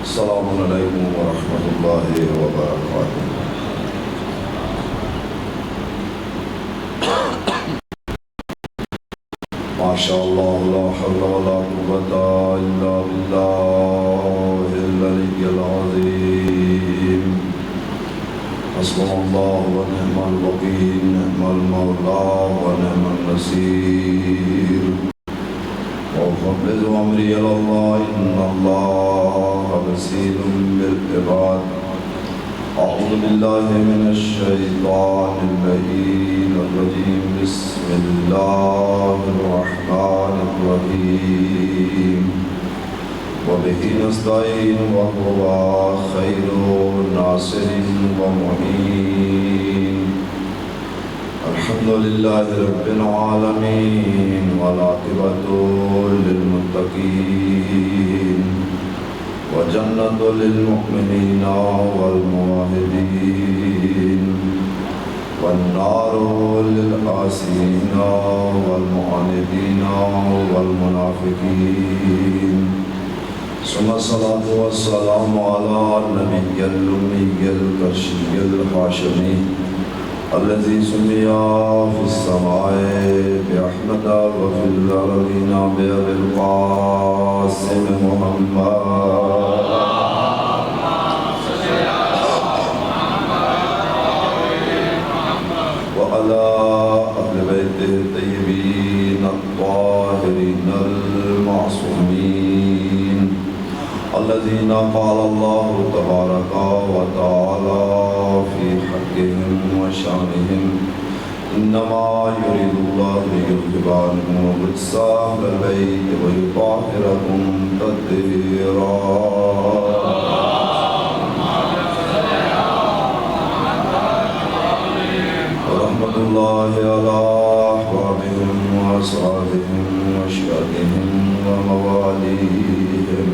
السلام علیکم ورحمۃ اللہ وبرکاتہ۔ ماشاء اللہ لا حول ولا قوۃ الا باللہ العلی العظیم۔ حسبنا اللہ ونعم الوکیل، نعم المولا ونعم النصیر۔ وفوض امری الی اللہ ان اللہ بصیر بالعباد۔ اعوذ باللہ من الشیطان اللعین الرجیم، بسم اللہ الرحمن الرحیم۔ وبہ نستعین وہو خیر ناصر ومعین۔ الحمد للہ رب العالمین والعاقبۃ للمتقین وجنۃ للمؤمنین والموحدین والنار للعاصین والمعاندین والمنافقین۔ ثم الصلاة والسلام علی النبی الأمی القرشی الہاشمی الذي سمي في السماء بأحمد وفي الأرضين بأبي القاسم محمد وعلى أهل بيته الطيبين الطاهرين المعصومين الذين قال الله تبارك وتعالى في حقهم وشانهم إنما يريد الله ليذهب عنكم الرجس أهل البيت ويطهركم تطهيرا۔ ورحمة الله على أحبابهم وأصحابهم وأشياخهم ومواليهم،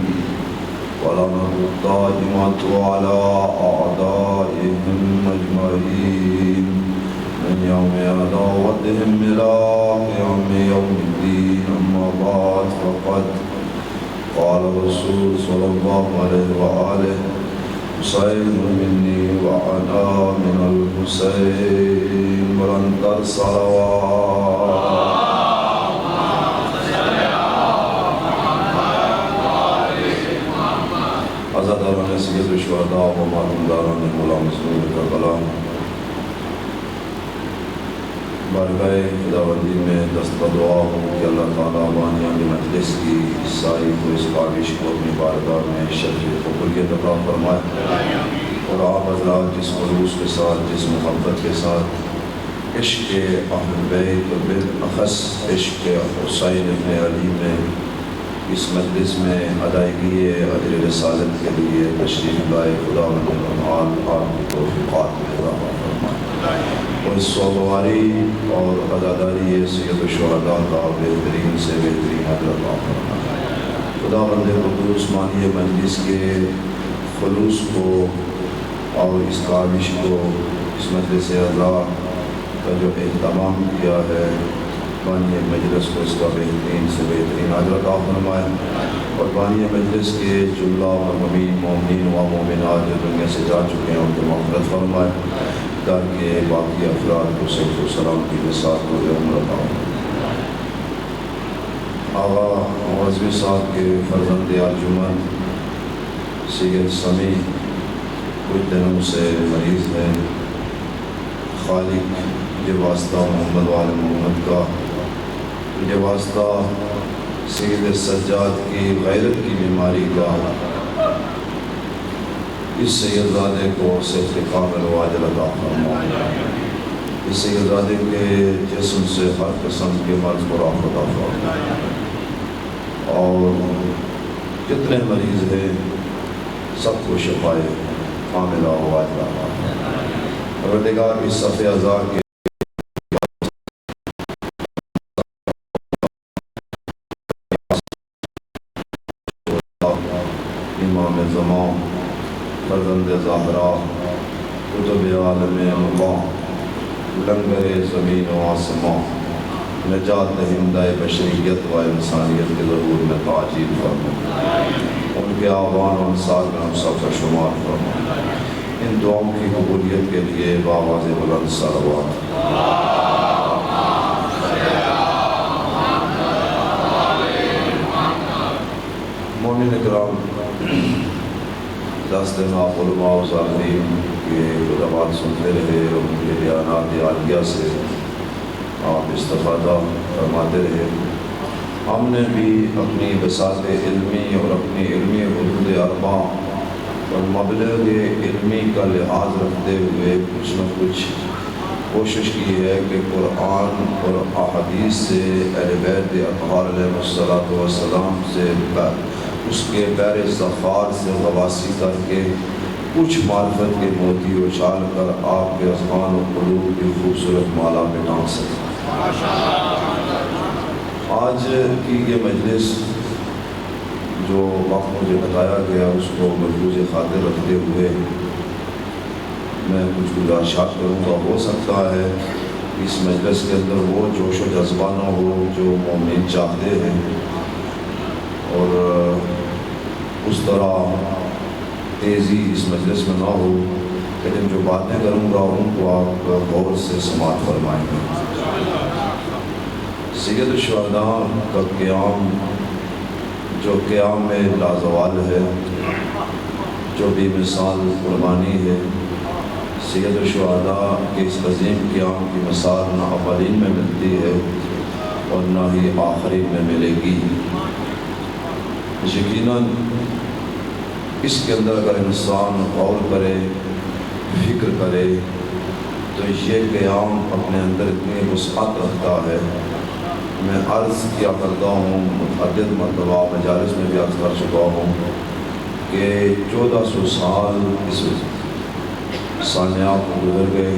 ولعنة الدائمة على أعدائهم أجمعين من يوم عداوتهم إلى قيام يوم الدين۔ أما بعد، فقد قال الرسول صلى الله عليه وآله: حسين مني وأنا من الحسين، بلند الصلوات۔ عزاداران سید الشہداء و معلومداران مولا مسلم کربلا، بارگاہ خداوندی میں دست دعا ہوں کہ اللہ تعالیٰ بانیان مجلس کی سائی کو، اس کاوش کو اپنی بارگاہ میں شرف قبولیت عطا فرمائے، اور آپ حضرات جس خلوص کے ساتھ، جس محبت کے ساتھ عشق اہل بیت اور بالاخص عشق حسین ابن علی میں اس مجلس میں ادائیگی اجر رسالت کے لیے تشریف لائے، خداوند العال آپ کی توفیقات میں اضافہ فرمائے، اور اس سوگواری اور عزاداری سید الشہداء کا بہترین سے بہترین اجر عطا فرمائے۔ خداوند قدوس مانی مجلس کے خلوص کو اور اس کاوش کو، اس مجلس اعلیٰ کا جو اہتمام کیا ہے، بانی مجلس کو اس کا بہترین سے بہترین اجر عطا فرمائے، اور بانی مجلس کے جملہ مرحومین مومنین و مومنات جو دنیا سے جا چکے ہیں ان کو مغفرت فرمائے، تاکہ باقی افراد کو صحت و سلامتی کے ساتھ روز عمر عطا فرمائے۔ آغا معظم صاحب کے فرزند ارجمند سید سمیع کچھ دنوں سے مریض ہیں، خالق یہ واسطہ محمد وآل محمد کا، یہ واسطہ سید سجاد کی غیرت کی بیماری کا، اس سیدزادے کو صحت کامل و عاجل عطا فرمائے، اس سیدزادے کے جسم سے ہر قسم کے مرض کو رفع عطا فرمائے، اور جتنے مریض ہیں سب کو شفائے کاملہ و عاجلہ عطا فرمائے۔ پروردگار اس صفحہ ازا کے امام زمان، فرزند زہرا، قطب عالم مقام، لنگر زمین و آسمان، نجات دہندہ بشریت و انسانیت کے ضرور میں تعجیل فرما، ان کے آوان و انصار میں ہم سب کا شمار فرما۔ ان دعاؤں کی قبولیت کے لیے بآواز بلند صلوات۔ مومن اکرام، دس دن آپ علماء و ظالمین کے خطبات سنتے رہے، ان کے بیانات عالیہ سے آپ استفادہ فرماتے رہے۔ ہم نے بھی اپنی بساط علمی اور اپنی علمی حدود اربع اور مبلغ علمی کا لحاظ رکھتے ہوئے کچھ نہ کچھ کوشش کی ہے کہ قرآن اور احادیث سے اہل بیت اطہار علیہ السلام سے اس کے بیر ظفار سے غواصی کر کے کچھ معرفت کے موتی اچھال کر آپ کے اذہان و قلوب کی خوبصورت مالا پہ ٹانگ سکیں۔ آج کی یہ مجلس جو وقت مجھے بتایا گیا اس کو ملحوظ خاطر رکھتے ہوئے میں کچھ گزارشات کروں گا۔ ہو سکتا ہے اس مجلس کے اندر وہ جوش و جذبہ نہ ہو جو مومن چاہتے ہیں، اور اس طرح تیزی اس مجلس میں نہ ہو، لیکن جو باتیں کروں گا ان کو آپ غور سے سماعت فرمائیں گے۔ سید الشہداء کا قیام جو قیام لازوال ہے، جو بے مثال قربانی ہے، سید الشہداء کے اس عظیم قیام کی مثال نہ اولین میں ملتی ہے اور نہ ہی آخرین میں ملے گی۔ یقیناً اس کے اندر اگر انسان غور کرے، فکر کرے، تو یہ قیام اپنے اندر اتنی وسعت رکھتا ہے۔ میں عرض کیا کرتا ہوں، متعدد مرتبہ مجالس میں بھی عرض کر چکا ہوں کہ 1400 سال اس سانحہ کو گزر گئے،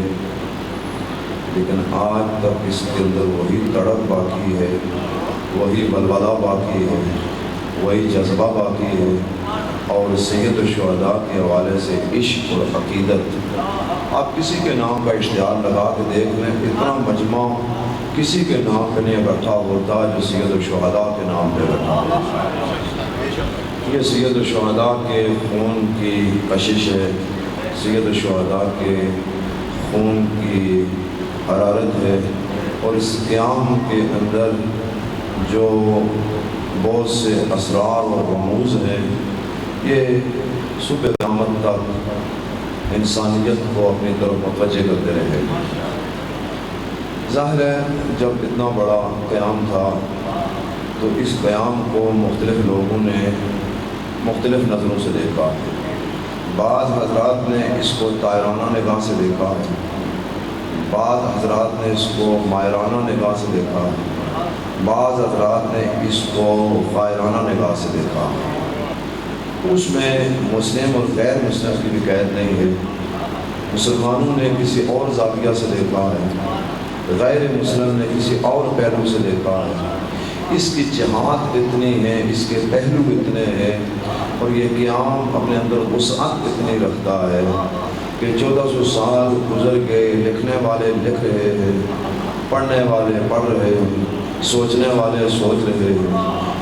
لیکن آج تک اس کے اندر وہی تڑپ باقی ہے، وہی ولولہ باقی ہے، وہی جذبہ باقی ہے، اور سید الشہداء کے حوالے سے عشق اور عقیدت۔ آپ کسی کے نام کا اشتہار لگا کے دیکھ لیں، اتنا مجمع کسی کے نام پہ نہیں اکٹھا ہوتا جو سید الشہداء کے نام پہ اکٹھا ہوتا ہے۔ یہ سید الشہداء کے خون کی کشش ہے، سید الشہداء کے خون کی حرارت ہے، اور اس قیام کے اندر جو بہت سے اسرار اور رموز ہیں، یہ صبح قیامت تک انسانیت کو اپنی طرف متوجہ کرتے رہے۔ ظاہر ہے جب اتنا بڑا قیام تھا تو اس قیام کو مختلف لوگوں نے مختلف نظروں سے دیکھا۔ بعض حضرات نے اس کو طائرانہ نگاہ سے دیکھا ہے، بعض حضرات نے اس کو مائرانہ نگاہ سے دیکھا، بعض حضرات نے اس کو غائرانہ نگاہ سے دیکھا۔ اس میں مسلم اور غیر مسلم کی بھی قید نہیں ہے۔ مسلمانوں نے کسی اور زاویہ سے دیکھا ہے، غیر مسلم نے کسی اور پہلو سے دیکھا ہے۔ اس کی جماعت اتنی ہے، اس کے پہلو اتنے ہیں، اور یہ قیام اپنے اندر وسعت اتنی رکھتا ہے کہ 1400 سال گزر گئے، لکھنے والے لکھ رہے ہیں، پڑھنے والے پڑھ رہے ہیں، سوچنے والے سوچ رہے ہیں،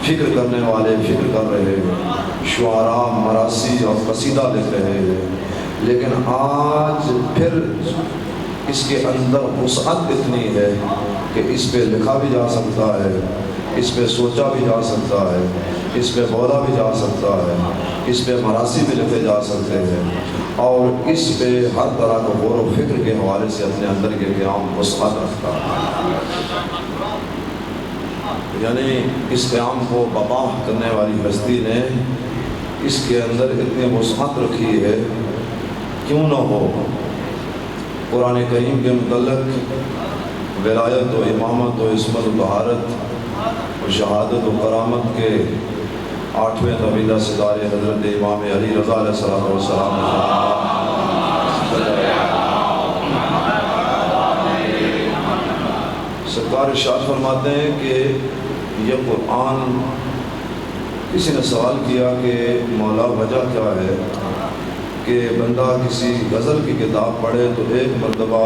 فکر کرنے والے فکر کر رہے ہیں، شعراء مراثی اور قصیدہ لکھ رہے ہیں، لیکن آج پھر اس کے اندر وسعت اتنی ہے کہ اس پہ لکھا بھی جا سکتا ہے، اس پہ سوچا بھی جا سکتا ہے، اس پہ بولا بھی جا سکتا ہے، اس پہ مراثی بھی لکھے جا سکتے ہیں، اور اس پہ ہر طرح کا غور و فکر کے حوالے سے اپنے اندر کے قیام وسعت رکھتا ہے۔ یعنی اس قیام کو بپا کرنے والی ہستی نے اس کے اندر اتنی وسعت رکھی ہے، کیوں نہ ہو قرآن کریم کے متعلق ولایت و امامت و عصمت و طہارت و شہادت و کرامت کے 8ویں طویلہ ستارے حضرت امام علی رضا علیہ السلام سرکار ارشاد فرماتے ہیں کہ یہ قرآن، کسی نے سوال کیا کہ مولا وجہ کیا ہے کہ بندہ کسی غزل کی کتاب پڑھے تو ایک مرتبہ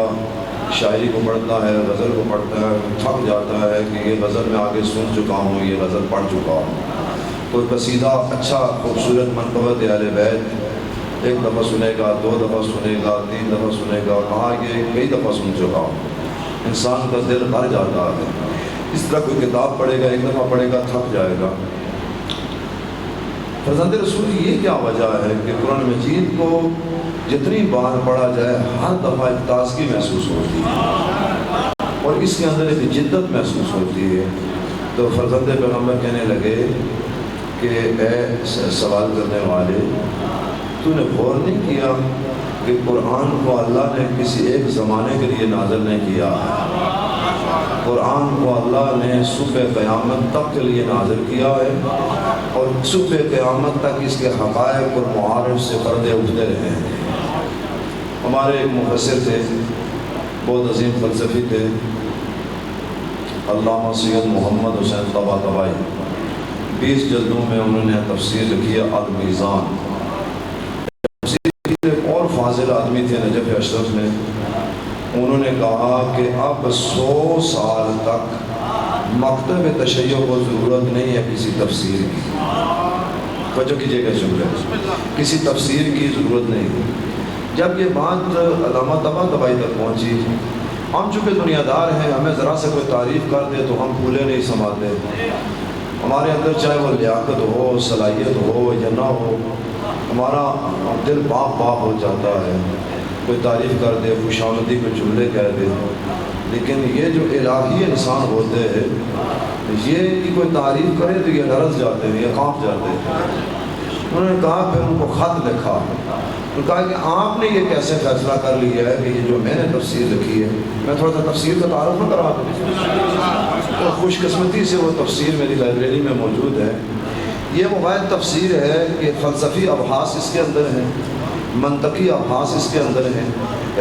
شاعری کو پڑھتا ہے، غزل کو پڑھتا ہے، تھک جاتا ہے کہ یہ غزل میں آگے سن چکا ہوں، یہ غزل پڑھ چکا ہوں۔ کوئی قصیدہ اچھا خوبصورت منقبت اہل بیت ایک دفعہ سنے گا، دو دفعہ سنے گا، تین دفعہ سنے گا، کہا کہ کئی دفعہ سن چکا ہوں۔ انسان کا دل بھر جاتا ہے۔ اس طرح کوئی کتاب پڑھے گا، ایک دفعہ پڑھے گا، تھک جائے گا۔ فرزند رسول یہ کیا وجہ ہے کہ قرآن مجید کو جتنی بار پڑھا جائے ہر دفعہ ایک تازگی محسوس ہوتی ہے اور اس کے اندر ایک جدت محسوس ہوتی ہے؟ تو فرزند پیغمبر کہنے لگے کہ اے سوال کرنے والے، تو نے غور نہیں کیا کہ قرآن کو اللہ نے کسی ایک زمانے کے لیے نازل نہیں کیا؟ قرآن کو اللہ نے صبح قیامت تک کے لیے نازل کیا ہے، اور صبح قیامت تک اس کے حقائق اور معارف سے پردے اٹھتے رہے ہیں۔ ہمارے ایک مفسر تھے، بہت عظیم فلسفی تھے، علامہ سید محمد حسین طباطبائی۔ 20 جلدوں میں انہوں نے تفسیر لکھی ہے المیزان۔ ایک اور فاضل آدمی تھے نجف اشرف میں، انہوں نے کہا کہ اب 100 سال تک مکتب تشیع کو ضرورت نہیں ہے کسی تفسیر کی۔ توجہ کیجیے گا جملے، کسی تفسیر کی ضرورت نہیں۔ جب یہ بات علامہ طباطبائی تک پہنچی، ہم چونکہ دنیا دار ہیں، ہمیں ذرا سے کوئی تعریف کر دے تو ہم پھولے نہیں سماتے۔ ہمارے اندر چاہے وہ لیاقت ہو، صلاحیت ہو یا نہ ہو، ہمارا دل باغ باغ ہو جاتا ہے۔ کوئی تعریف کر دے، خوش آمدی کو جملے کہہ دے، لیکن یہ جو الہی انسان ہوتے ہیں، یہ کی کوئی تعریف کرے تو یہ لرز جاتے ہیں، یہ کانپ جاتے ہیں۔ انہوں نے کہا، پھر ان کو خط لکھا، انہوں نے کہا کہ آپ نے یہ کیسے فیصلہ کر لیا ہے کہ یہ جو میں نے تفسیر لکھی ہے، میں تھوڑا سا تفسیر کا تعارف نہ کرا دوں؟ تو خوش قسمتی سے وہ تفسیر میری لائبریری میں موجود ہے۔ یہ وہ واحد تفسیر ہے کہ فلسفی ابحاث اس کے اندر ہیں، منطقی ابحاث اس کے اندر ہیں،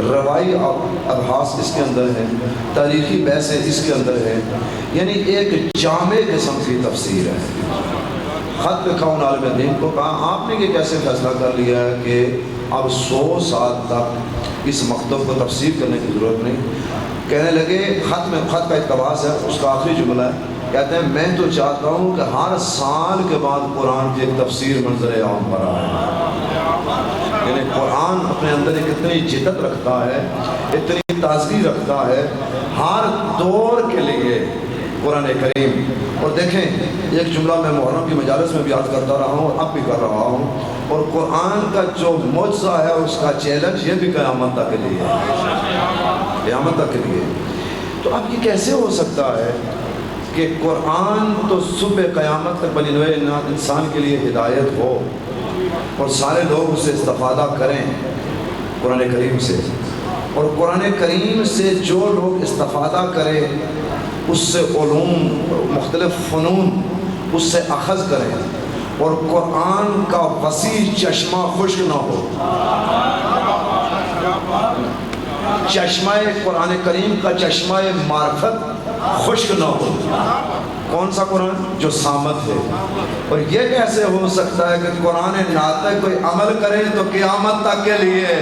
روائی ابحاث اس کے اندر ہیں، تاریخی بحثیں اس کے اندر ہیں، یعنی ایک جامع قسم کی تفسیر ہے۔ خط لکھا ان عالم دین کو، کہا آپ نے یہ کیسے فیصلہ کر لیا ہے کہ اب 100 سال تک اس مکتب کو تفسیر کرنے کی ضرورت نہیں؟ کہنے لگے، خط کا اقتباس ہے، اس کا آخری جملہ ہے، کہتے ہیں میں تو چاہتا ہوں کہ ہر سال کے بعد قرآن کی ایک تفسیر منظر عام پر آئے۔ یعنی قرآن اپنے اندر ایک اتنی جدت رکھتا ہے، اتنی تازگی رکھتا ہے، ہر دور کے لیے قرآن کریم۔ اور دیکھیں، ایک جملہ میں محرم کی مجالس میں بھی یاد کرتا رہا ہوں اور اب بھی کر رہا ہوں، اور قرآن کا جو معجزہ ہے اس کا چیلنج یہ بھی قیامت تک کے لیے ہے، قیامت تک کے لیے۔ تو اب یہ کیسے ہو سکتا ہے کہ قرآن تو صبح قیامت تک بنی نوع انسان کے لیے ہدایت ہو اور سارے لوگ اسے استفادہ کریں قرآن کریم سے، اور قرآن کریم سے جو لوگ استفادہ کریں اس سے علوم، مختلف فنون اس سے اخذ کریں، اور قرآن کا وسیع چشمہ خشک نہ ہو۔ چشمہ قرآن کریم کا چشمہ معرفت خشک نہ ہو۔ کون سا قرآن؟ جو صامت ہے۔ اور یہ کیسے ہو سکتا ہے کہ قرآن ناطق کوئی عمل کرے تو قیامت تک کے لیے؟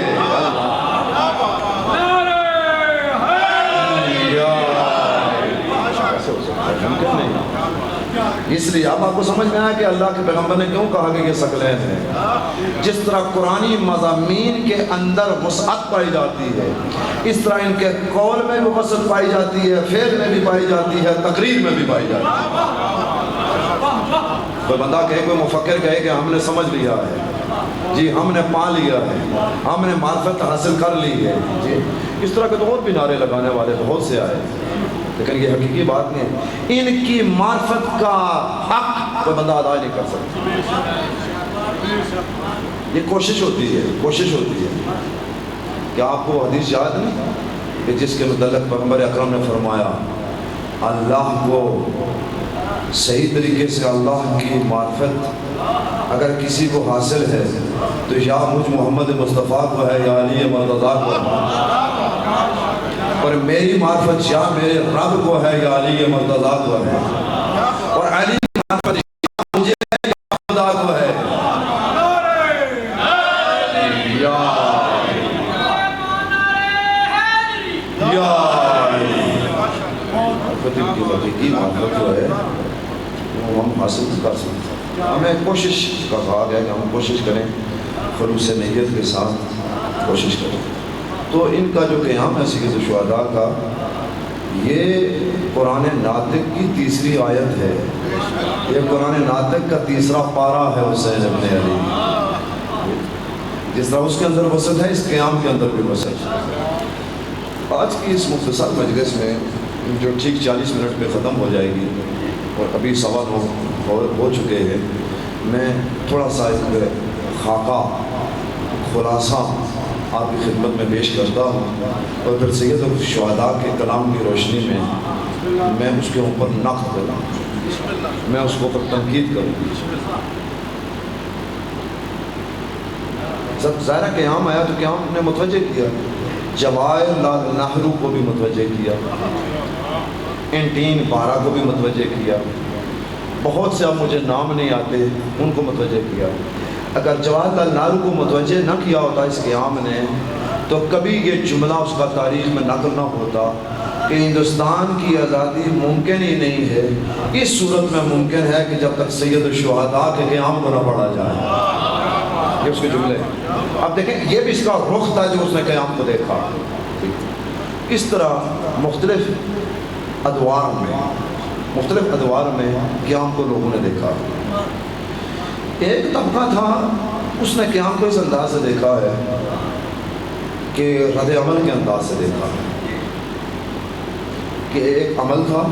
اس لیے اب آپ کو سمجھ میں آیا کہ اللہ کے پیغمبر نے کیوں کہا کہ یہ ثقلین ہیں۔ جس طرح قرآنی مضامین کے اندر وسعت پائی جاتی ہے، اس طرح ان کے قول میں بھی وسعت پائی جاتی ہے، فعل میں بھی پائی جاتی ہے، تقریر میں بھی پائی جاتی ہے۔ کوئی بندہ کہے، کوئی مفکر کہے کہ ہم نے سمجھ لیا ہے، جی ہم نے پا لیا ہے، ہم نے معرفت حاصل کر لی ہے، جی اس طرح کے تو اور بھی نعرے لگانے والے بہت سے آئے، لیکن یہ حقیقی بات نہیں ہے۔ ان کی معرفت کا حق کوئی بندہ ادا نہیں کر سکتا۔ یہ کوشش ہوتی ہے کہ آپ کو حدیث یاد نہیں کہ جس کے متعلق پیغمبر اکرم نے فرمایا، اللہ کو صحیح طریقے سے اللہ کی معرفت اگر کسی کو حاصل ہے تو یا مجھ محمد مصطفیٰ کو ہے یا علی مرتضیٰ کو ہے، اور میری معرفت یا میرے رب کو ہے یا علی مرتضیٰ کو ہے، اور علی کی معرفت یا مجھے ہے یا خدا کو ہے۔ یا تک ان کی حقیقی معرفت جو ہے وہ ہم حاصل کر سکتے ہیں. ہمیں کوشش کا کہا گیا کہ ہم کوشش کریں، خلوص نیت کے ساتھ کوشش کریں. تو ان کا جو قیام ہے سید الشہداء کا، یہ قرآن ناطق کی تیسری آیت ہے. یہ قرآن ناطق کا تیسرا پارہ ہے حسین ابن علی. جس طرح اس کے اندر وسعت ہے، اس قیام کے اندر بھی وسعت ہے. آج کی اس مختصر مجلس میں جو ٹھیک 40 منٹ میں ختم ہو جائے گی اور ابھی سوال ہو چکے ہیں، میں تھوڑا سا خاکہ خلاصہ آپ کی خدمت میں پیش کرتا ہوں، اور پھر سید الشہداء کے کلام کی روشنی میں اس کے اوپر نقد کروں، میں اس کو اوپر تنقید کروں. جب ظاہرہ قیام آیا تو قیام نے متوجہ کیا، جواہر لال نہرو کو بھی متوجہ کیا، انٹین بارہ کو بھی متوجہ کیا، بہت سے اب مجھے نام نہیں آتے ان کو متوجہ کیا. اگر جواہر لال نہرو کو متوجہ نہ کیا ہوتا اس قیام نے تو کبھی یہ جملہ اس کا تاریخ میں نقل نہ ہوتا کہ ہندوستان کی آزادی ممکن ہی نہیں ہے. اس صورت میں ممکن ہے کہ جب تک سید الشہداء کے قیام کو نہ پڑھا جائے. یہ اس کے جملے. اب دیکھیں یہ بھی اس کا رخ تھا جو اس نے قیام کو دیکھا. اس طرح مختلف ادوار میں قیام کو لوگوں نے دیکھا. ایک طبقہ تھا اس نے قیام کو اس انداز سے دیکھا ہے کہ رد عمل کے انداز سے دیکھا کہ ایک عمل تھا،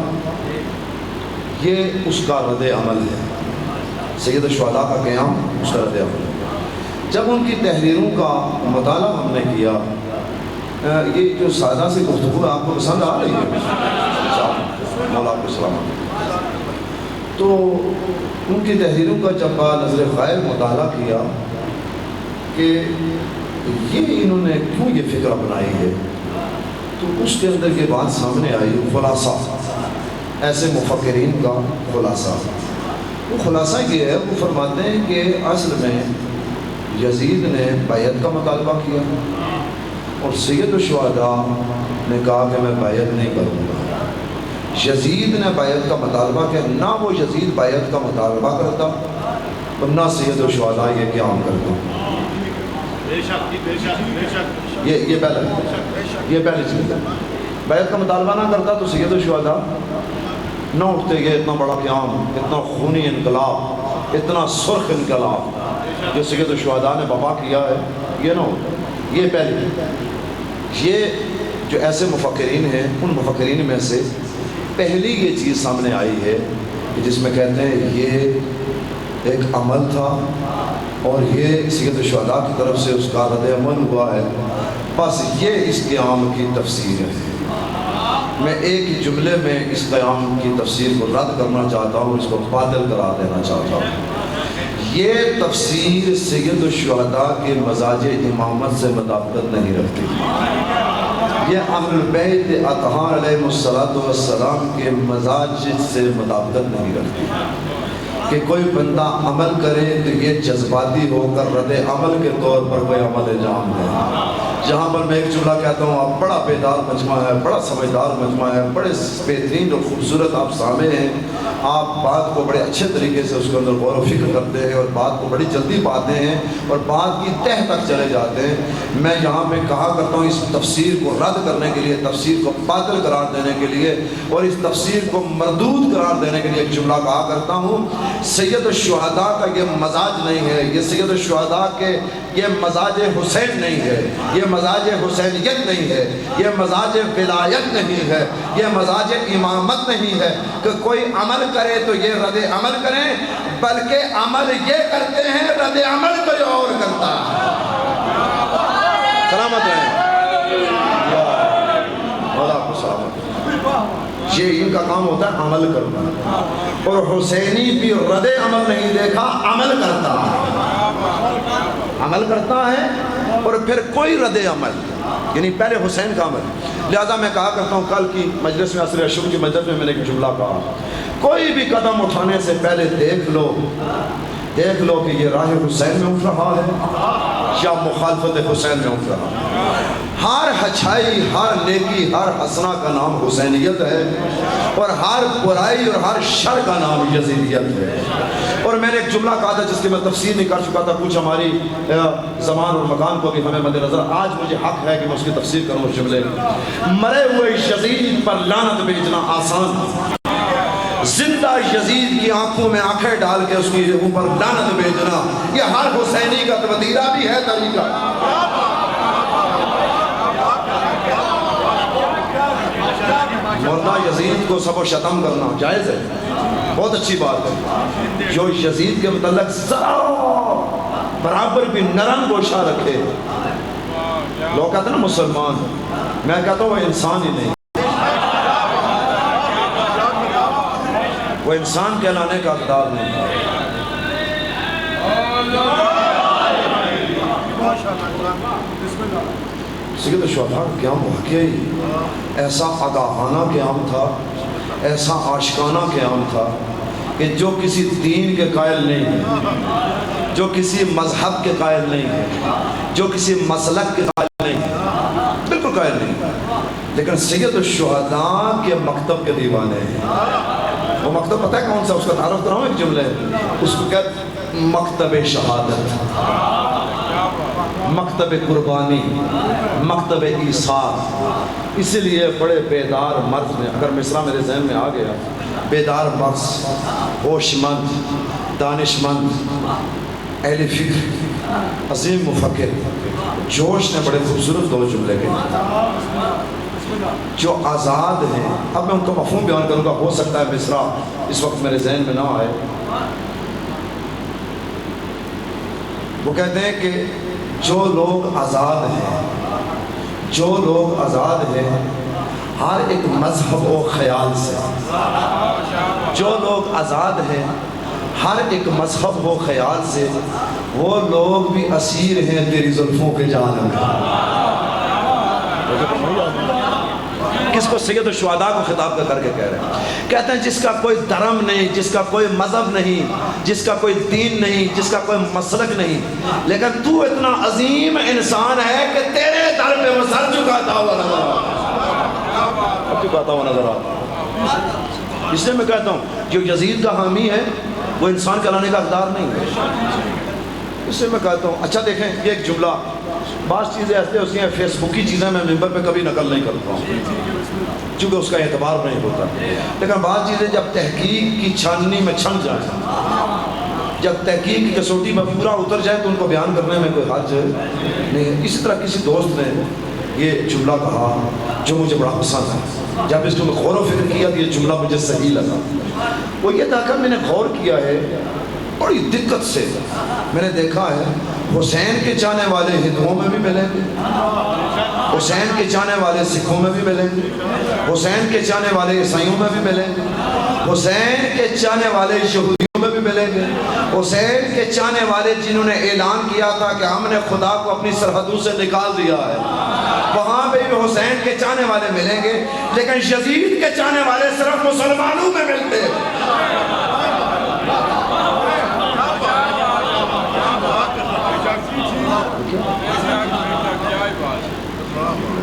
یہ اس کا رد عمل ہے. سید الشہداء کا قیام اس کا رد عمل ہے. جب ان کی تحریروں کا مطالعہ ہم نے کیا، یہ جو سادہ سی گفتگو آپ کو پسند آ رہی ہے، مولا آپ کو سلامت. تو ان کی تحریروں کا جب نظر غائب مطالعہ کیا کہ یہ انہوں نے کیوں یہ فکر بنائی ہے، تو اس کے اندر یہ بات سامنے آئی. خلاصہ ایسے مفکرین کا خلاصہ، وہ خلاصہ یہ ہے، وہ فرماتے ہیں کہ اصل میں یزید نے بیعت کا مطالبہ کیا اور سید الشہداء نے کہا کہ میں بیعت نہیں کروں گا. یزید نے بیعت کا مطالبہ کیا، نہ وہ یزید بیعت کا مطالبہ کرتا اور نہ سید الشہداء یہ قیام کرتا. یہ پہلی چیز ہے. بیعت کا مطالبہ نہ کرتا تو سید الشہداء نہ اٹھتے. یہ اتنا بڑا قیام، اتنا خونی انقلاب، اتنا سرخ انقلاب جو سید الشہداء نے بپا کیا ہے، یہ نہ ہوتا. یہ پہلی. یہ جو ایسے مفکرین ہیں، ان مفکرین میں سے پہلی یہ چیز سامنے آئی ہے کہ جس میں کہتے ہیں یہ ایک عمل تھا اور یہ سید الشہداء کی طرف سے اس کا رد عمل ہوا ہے. بس یہ اس قیام کی تفسیر ہے. میں ایک ہی جملے میں اس قیام کی تفسیر کو رد کرنا چاہتا ہوں، اس کو باطل قرار دینا چاہتا ہوں. یہ تفسیر سید الشہداء کے مزاج امامت سے مطابقت نہیں رکھتی. یہ اہل بیت اطہار علیہ السلام کے مزاج سے مطابقت نہیں رکھتی کہ کوئی بندہ عمل کرے تو یہ جذباتی ہو کر رد عمل کے طور پر کوئی عمل انجام دے. جہاں پر میں ایک جملہ کہتا ہوں، آپ بڑا بیدار مجمع ہے، بڑا سمجھدار مجمع ہے، بڑے بہترین اور خوبصورت آپ سامع ہیں، آپ بات کو بڑے اچھے طریقے سے اس کے اندر غور و فکر کرتے ہیں اور بات کو بڑی جلدی پاتے ہیں اور بات کی تہ تک چلے جاتے ہیں. میں یہاں پہ کہا کرتا ہوں اس تفسیر کو رد کرنے کے لیے، تفسیر کو باطل قرار دینے کے لیے اور اس تفسیر کو مردود قرار دینے کے لیے ایک جملہ کہا کرتا ہوں، سید الشہداء کا یہ مزاج نہیں ہے، یہ سید الشہداء کے یہ مزاج حسین نہیں ہے، یہ مزاج حسینیت نہیں ہے، یہ مزاج ولایت نہیں ہے، یہ مزاج امامت نہیں ہے کہ کوئی عمل کرے تو یہ رد عمل کریں، بلکہ عمل یہ کرتے ہیں، رد عمل کوئی اور کرتا ہے. سلامت رہیں. مولا آپ کو سلامت. یہ ان کا کام ہوتا ہے عمل کرنا، اور حسینی بھی رد عمل نہیں دیکھا، عمل کرتا ہے اور پھر کوئی رد عمل، یعنی پہلے حسین کا عمل. لہذا میں کہا کرتا ہوں، کل کی مجلس میں عصر عشور کی مجلس میں میں نے ایک جملہ کہا، کوئی بھی قدم اٹھانے سے پہلے دیکھ لو دیکھ لو کہ یہ راہ حسین میں اٹھ رہا ہے یا مخالفت حسین میں اٹھ رہا ہے۔ ہر اچھائی، ہر نیکی، ہر حسنہ کا نام حسینیت ہے، اور ہر برائی اور ہر شر کا نام یزیدیت ہے۔ اور میں نے ایک جملہ کہا تھا جس کی میں تفسیر نہیں کر چکا تھا، کچھ ہماری زمان اور مکان کو بھی ہمیں مد نظر، آج مجھے حق ہے کہ میں اس کی تفسیر کروں اس جملے میں۔ مرے ہوئے یزید پر لعنت بھیجنا آسان، زندہ یزید کی آنکھوں میں آنکھیں ڈال کے اس کی اوپر لعنت بھیجنا یہ ہر حسینی کا وتیرہ بھی ہے، طریقہ۔ مولانا یزید کو سب و شتم کرنا جائز ہے، بہت اچھی بات ہے۔ جو یزید کے متعلق ذرا برابر بھی نرم گوشہ رکھے، لوگ کہتے ہیں نا مسلمان، میں کہتا ہوں وہ انسان ہی نہیں، وہ انسان کہلانے کا حقدار نہیں۔ سید الشہداء کا قیام واقعی ایسا آگاہانہ قیام تھا، ایسا عاشقانہ قیام تھا کہ جو کسی دین کے قائل نہیں ہے، جو کسی مذہب کے قائل نہیں ہے، جو کسی مسلک کے قائل نہیں ہے، بالکل قائل نہیں، لیکن سید الشہداء کے مکتب کے دیوانے ہیں۔ وہ مکتب پتہ ہے کون سا؟ اس کا تعارف کراؤں ایک جملے، اس کو کہتے مکتب شہادت، مکتب قربانی، مکتب ایثار۔ اسی لیے بڑے بیدار مرد نے، اگر مصرع میرے ذہن میں آ گیا، بیدار مرد، ہوش مند، دانش مند، اہل فکر، عظیم مفکر، جوش نے بڑے خوبصورت دو جملے کہے، جو آزاد ہیں۔ اب میں ان کا مفہوم بیان کروں گا، ہو سکتا ہے مصرع اس وقت میرے ذہن میں نہ آئے۔ وہ کہتے ہیں کہ جو لوگ آزاد ہیں، جو لوگ آزاد ہیں ہر ایک مذہب و خیال سے، جو لوگ آزاد ہیں ہر ایک مذہب و خیال سے، وہ لوگ بھی اسیر ہیں تیری زلفوں کے جال میں۔ کس کو؟ سید الشہداء کو خطاب کر کے کہہ رہے ہیں، کہتے ہیں جس کا کوئی دھرم نہیں، جس کا کوئی مذہب نہیں، جس کا کوئی دین نہیں، جس کا کوئی مسلک نہیں، لیکن تو اتنا عظیم انسان ہے کہ تیرے در پہ وہ سر جھکاتا ہوا نظر آتا۔ اس لیے میں کہتا ہوں جو یزید کا حامی ہے وہ انسان کہلانے کا حقدار نہیں ہے۔ اس لیے میں کہتا ہوں، اچھا دیکھیں یہ ایک جملہ، بعض چیزیں ایسے ہوتی ہیں فیس بک کی چیزیں میں ممبر پہ کبھی نقل نہیں کرتا ہوں چونکہ اس کا اعتبار نہیں ہوتا، لیکن بعض چیزیں جب تحقیق کی چھاننی میں چھن جائیں، جب تحقیق کی کسوٹی میں پورا اتر جائے تو ان کو بیان کرنے میں کوئی حرج نہیں ہے۔ اسی طرح کسی دوست نے یہ جملہ کہا جو مجھے بڑا پسند ہے، جب اس کو میں غور و فکر کیا تو یہ جملہ مجھے صحیح لگا۔ وہ یہ تھا کہ میں نے غور کیا ہے بڑی دقت سے، میں نے دیکھا ہے حسین کے چاہنے والے ہندوؤں میں بھی ملیں گے، حسین کے چاہنے والے سکھوں میں بھی ملیں گے، حسین کے چاہنے والے عیسائیوں میں بھی ملیں گے، حسین کے چاہنے والے یہودیوں میں بھی ملیں گے، حسین کے چاہنے والے جنہوں نے اعلان کیا تھا کہ ہم نے خدا کو اپنی سرحدوں سے نکال دیا ہے، وہاں پہ بھی حسین کے چاہنے والے ملیں گے، لیکن یزید کے چاہنے والے صرف مسلمانوں میں ملتے ہیں۔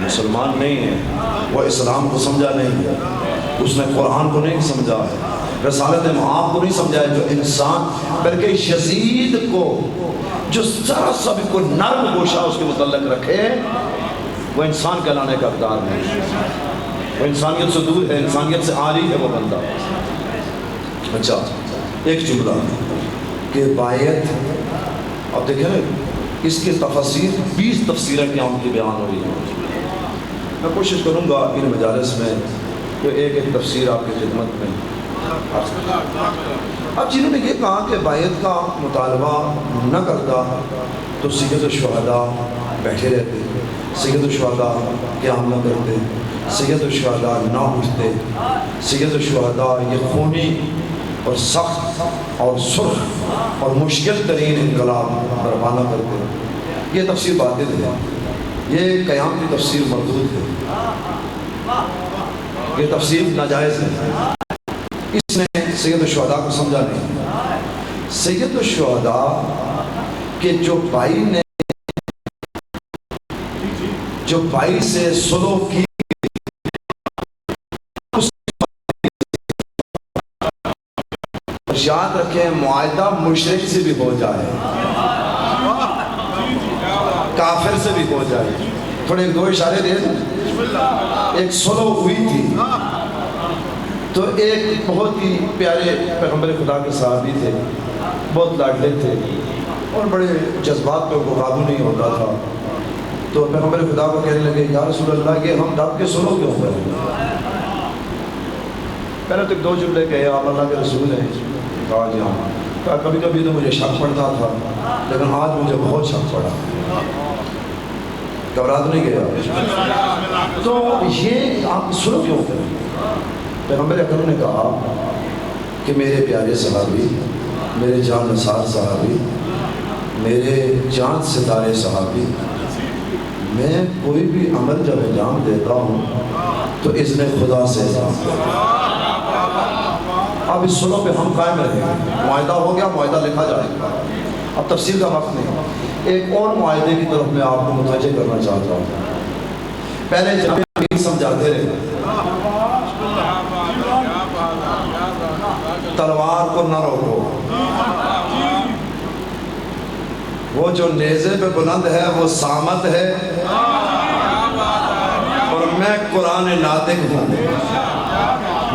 مسلمان نہیں ہے، وہ اسلام کو سمجھا نہیں ہے، اس نے قرآن کو نہیں سمجھا ہے، رسالت معاب کو نہیں سمجھا ہے، جو انسان بلکہ یزید کو جو ذرا سا بھی کوئی نرم گوشہ اس کے متعلق رکھے وہ انسان کہلانے کا حقدار نہیں، وہ انسانیت سے دور ہے، انسانیت سے عاری ہے وہ بندہ۔ اچھا ایک جملہ کہ بایت، اب دیکھیں اس کی تفسیر 20 تفسیریں قیام کی بیان ہوئی ہیں، میں کوشش کروں گا ان مجالس میں کہ ایک ایک تفسیر آپ کی خدمت میں۔ اب جنہوں نے یہ کہا کہ بایت کا مطالبہ نہ کرتا تو سید الشہداء بیٹھے رہتے، سید الشہداء قیام نہ کرتے، سید الشہداء نہ اٹھتے، سید الشہداء یہ خونی اور سخت اور سرخ اور مشکل ترین انقلاب برپا نہ کرتے۔ یہ تفسیر باطل ہے، یہ قیام کی تفسیر مردود ہے، یہ تفسیر ناجائز ہے، اس نے سید الشہداء کو سمجھا نہیں۔ سید الشہداء کہ جو بھائی سے سلوک کی یاد رکھیں معاہدہ مشرک سے بھی ہو جائے کافر سے بھی ہو جائے. تھوڑے ایک دو اشارے دے دیں. ایک سلوک ہوئی تھی تو ایک بہت ہی پیارے پیغمبر خدا کے صحابی تھے, بہت لاڈلے تھے اور بڑے جذبات پہ وہ قابو نہیں ہوتا تھا. تو پیغمبر خدا کو کہنے لگے یا رسول اللہ کہ ہم رب کے سلو کیوں کریں. پہلے تو ایک دو جملے کہے آپ اللہ کے رسول ہیں. کہا جی ہاں. کہا کبھی کبھی تو مجھے شک پڑتا تھا لیکن آج مجھے بہت شک پڑا. گھبرا تو نہیں گیا. تو یہ آپ سلو کیوں کریں. پیغمبر اکرم نے کہا کہ میرے پیارے صحابی, میرے جان نثار صحابی, میرے جان ستارے صحابی, میں کوئی بھی عمل جب انجام دیتا ہوں تو اذن خدا سے انجام دیتا ہوں. اب اس سلو پہ ہم قائم رہیں گے. معاہدہ ہو گیا, معاہدہ لکھا جائے گا. اب تفصیل کا وقت نہیں. ایک اور معاہدے کی طرف میں آپ کو متوجہ کرنا چاہتا ہوں. پہلے جب امیر سمجھاتے رہے تلوار کو نہ روکو, وہ جو نیزے پہ بلند ہے وہ سامت ہے اور میں قرآن ناطق ہوں.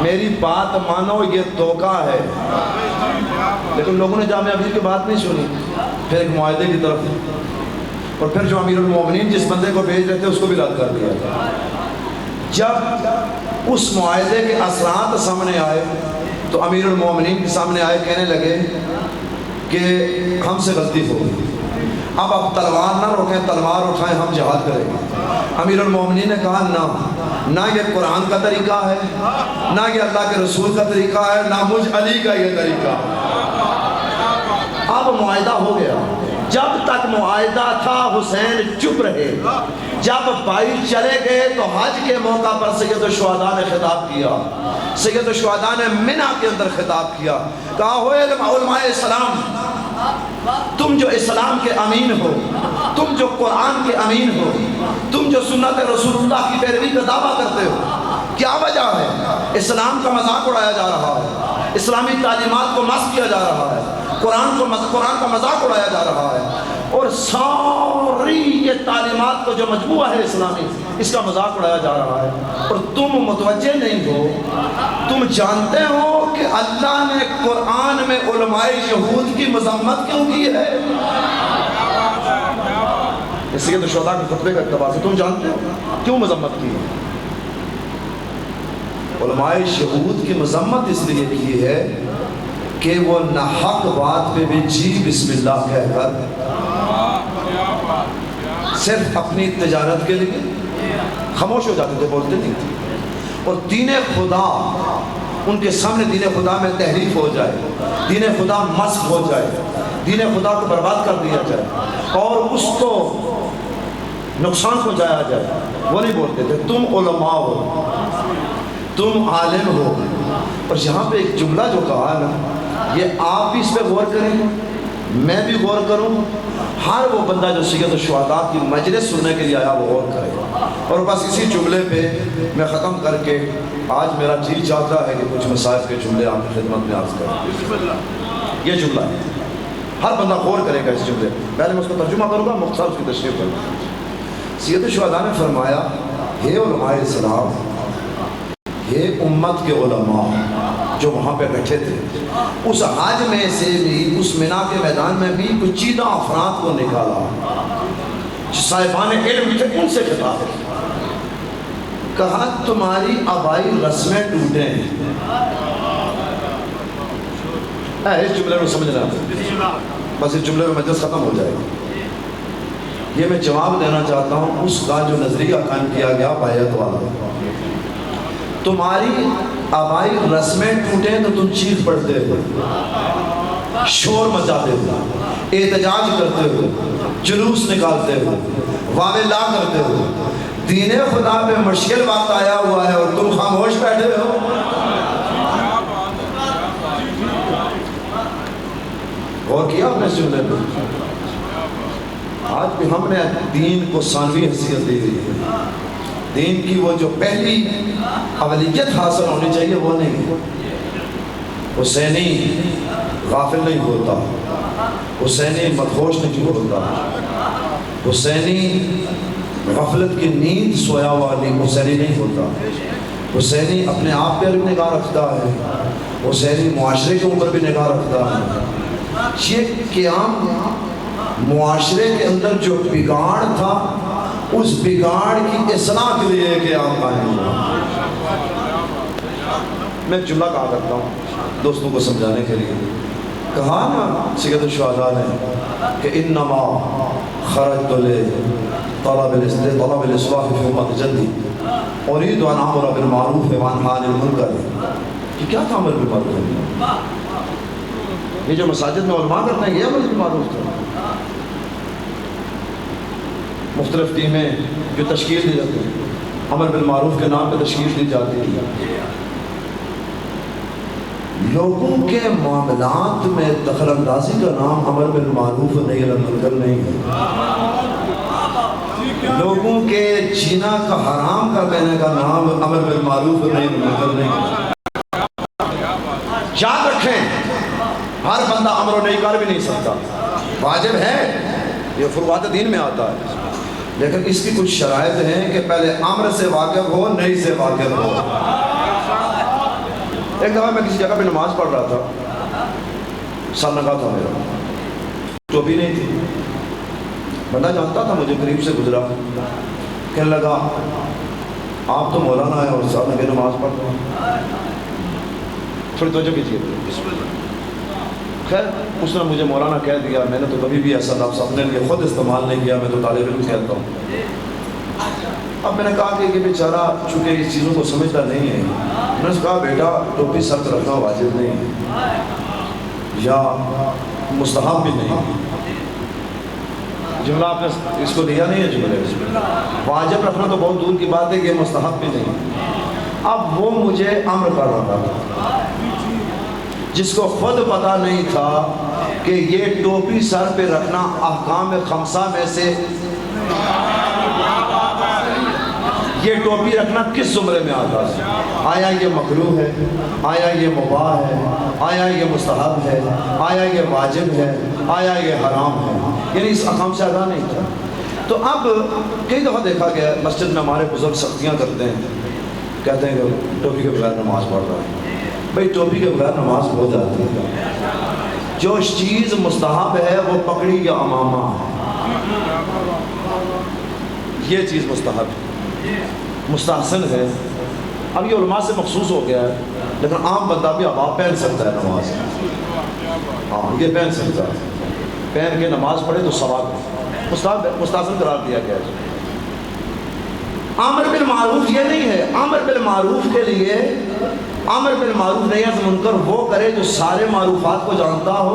میری بات مانو, یہ دھوکہ ہے. لیکن لوگوں نے جامعہ ابھی کی بات نہیں سنی. پھر ایک معاہدے کی طرف, اور پھر جو امیر المومنین جس بندے کو بھیج رہے تھے اس کو بھی رد کر دیا. جب اس معاہدے کے اثرات سامنے آئے تو امیر المومنین کے سامنے آئے, کہنے لگے کہ ہم سے غلطی ہو گئی, اب آپ تلوار نہ روکیں, تلوار اٹھائیں, ہم جہاد کریں گے. امیر المومنین نے کہا نہ یہ قرآن کا طریقہ ہے, نہ یہ اللہ کے رسول کا طریقہ ہے, نہ مجھ علی کا یہ طریقہ. اب معاہدہ ہو گیا. جب تک معاہدہ تھا حسین چپ رہے. جب بھائی چلے گئے تو حج کے موقع پر سید الشہداء نے خطاب کیا. سید الشہداء نے منی کے اندر خطاب کیا. کہا ہوئے علماء اسلام, تم جو اسلام کے امین ہو, تم جو قرآن کے امین ہو, تم جو سنت رسول اللہ کی پیروی کا دعویٰ کرتے ہو, کیا وجہ ہے اسلام کا مذاق اڑایا جا رہا ہے, اسلامی تعلیمات کو مسخ کیا جا رہا ہے, قرآن کا مذاق اڑایا جا رہا ہے, اور ساری یہ تعلیمات کو جو مجموعہ ہے اسلامی اس کا مذاق اڑایا جا رہا ہے, اور تم متوجہ نہیں ہو. تم جانتے ہو کہ اللہ نے قرآن میں علماء یہود کی مذمت کیوں کی ہے. اس لیے تو شہداء کے خطبے کا اقتباس ہے. تم جانتے ہو کیوں مذمت کی ہے. علماء یہود کی مذمت اس لیے کی ہے کہ وہ ناحق بات پہ بھی جی بسم اللہ کہہ کر صرف اپنی تجارت کے لیے خاموش ہو جاتے تھے, بولتے نہیں تھے. اور دین خدا ان کے سامنے دین خدا میں تحریف ہو جائے, دین خدا مسخ ہو جائے, دین خدا کو برباد کر دیا جائے اور اس کو نقصان پہنچایا جائے, وہ نہیں بولتے تھے. تم علماء ہو, تم عالم ہو. اور یہاں پہ ایک جملہ جو کہا ہے نا, یہ آپ بھی اس پہ غور کریں, میں بھی غور کروں, ہر وہ بندہ جو سید الشہداء کی مجلس سننے کے لیے آیا وہ غور کرے. اور بس اسی جملے پہ میں ختم کر کے آج میرا جی چاہتا ہے کہ کچھ مصائب کے جملے آپ کی خدمت میں عرض کریں. یہ جملہ ہے, ہر بندہ غور کرے گا اس جملے. پہلے میں اس کو ترجمہ کروں گا, مختصر اس کی تشریح کروں گا. سید الشہداء نے فرمایا, ہے علماء اسلام, یہ امت کے علماء جو وہاں پہ بیٹھے تھے, اس حج میں سے بھی, اس منی کے میدان میں بھی کچھ چیدہ افراد کو نکالا, صاحبان علم تھے, ان سے خطاب ہے. کہا تمہاری آبائی رسمیں ٹوٹے ہیں. اس جملے میں سمجھنا ہے, بس اس جملے میں مجلس ختم ہو جائے گا. یہ میں جواب دینا چاہتا ہوں اس کا جو نظریہ قائم کیا گیا بیعت والا. تمہاری آبائی رسمیں ٹوٹے تو تم چیخ پڑتے ہو, شور مچاتے ہو, احتجاج کرتے ہو, جلوس نکالتے ہو, واویلا کرتے ہو. دین خدا پہ مشکل وقت آیا ہوا ہے اور تم خاموش بیٹھے ہو. غور کیا آپ نے اس جملے پہ؟ آج بھی ہم نے دین کو ثانوی حیثیت دی ہوئی ہے. دین کی وہ جو پہلی اولیت حاصل ہونی چاہیے وہ نہیں. حسینی غافل نہیں ہوتا، حسینی مدہوش نہیں ہوتا، حسینی غفلت کی نیند سویا ہوا نہیں، حسینی نہیں ہوتا. حسینی اپنے آپ پر بھی نگاہ رکھتا ہے، حسینی معاشرے کے اوپر بھی نگاہ رکھتا ہے. یہ قیام معاشرے کے اندر جو بگاڑ تھا اس بگاڑ کی اصلاح کے لیے قیام قائم ہوا. میں ایک جملہ کہا کرتا ہوں دوستوں کو سمجھانے کے لیے. کہا نا سید الشہداء نے کہ انما خرجت لطلب الاصلاح فی امت جدی اريد ان امر بالمعروف وانهى عن المنکر. یہ کیا تھا امر بالمعروف؟ یہ جو مساجد میں علماء کرتے ہیں یہ امر بالمعروف تھا. مختلف ٹیمیں جو تشکیل دی جاتی ہیں امر بالمعروف کے نام پہ تشکیل دی جاتی ہے. لوگوں کے معاملات میں دخل اندازی کا نام امر بالمعروف نہیں، منکر نہیں ہے. لوگوں کے جینا کا حرام کر دینے کا نام امر بالمعروف نہیں، منکر نہیں ہے. یاد رکھیں ہر بندہ امر و نہی کر بھی نہیں سکتا. واجب ہے، یہ فروعات دین میں آتا ہے، لیکن اس کی کچھ شرائط ہیں کہ پہلے امر سے واقف ہو، نہی سے واقف ہو. ایک دفعہ میں کسی جگہ پہ نماز پڑھ رہا تھا، سر نگاہ تھا میرا، ٹوپی نہیں تھی. بندہ جانتا تھا مجھے، قریب سے گزرا، کہنے لگا آپ تو مولانا ہے اور سر نگاہ نماز پڑھ رہے ہیں، تھوڑی توجہ کیجیے. خیر اس نے مجھے مولانا کہہ دیا. میں نے تو کبھی بھی ایسا لفظ اپنے لیے خود استعمال نہیں کیا، میں تو طالب علم کہتا ہوں. اب میں نے کہا کہ یہ بیچارہ چونکہ اس چیزوں کو سمجھتا نہیں ہے. میں نے کہا بیٹا ٹوپی سر پہ رکھنا واجب نہیں ہے یا مستحب بھی نہیں. جملہ آپ نے اس کو دیا نہیں ہے، جملے واجب رکھنا تو بہت دور کی بات ہے کہ یہ مستحب بھی نہیں. اب وہ مجھے امر کر رہا تھا جس کو خود پتہ نہیں تھا کہ یہ ٹوپی سر پہ رکھنا احکام خمسہ میں سے، یہ ٹوپی رکھنا کس زمرے میں آتا ہے. آیا یہ مکروہ ہے، آیا یہ مباح ہے، آیا یہ مستحب ہے، آیا یہ واجب ہے، آیا یہ حرام ہے. یعنی اس احکام سے آگاہ نہیں تھا. تو اب کئی دفعہ دیکھا گیا مسجد میں ہمارے بزرگ سختیاں کرتے ہیں، کہتے ہیں کہ ٹوپی کے بغیر نماز پڑھ رہا ہے. بھئی ٹوپی کے بغیر نماز ہو جاتی ہے. جو چیز مستحب ہے وہ پگڑی یا امامہ ہے، یہ چیز مستحب ہے، مستحسن ہے. اب یہ علماء سے مخصوص ہو گیا ہے، لیکن عام بندہ بھی اب پہن سکتا ہے نماز. ہاں یہ پہن سکتا ہے، پہن کے نماز پڑھے تو ثواب ہے، مستحسن قرار دیا گیا ہے. امر بالمعروف یہ نہیں ہے. امر بالمعروف کے لیے امر بالمعروف نہی عن منکر وہ کرے جو سارے معروفات کو جانتا ہو،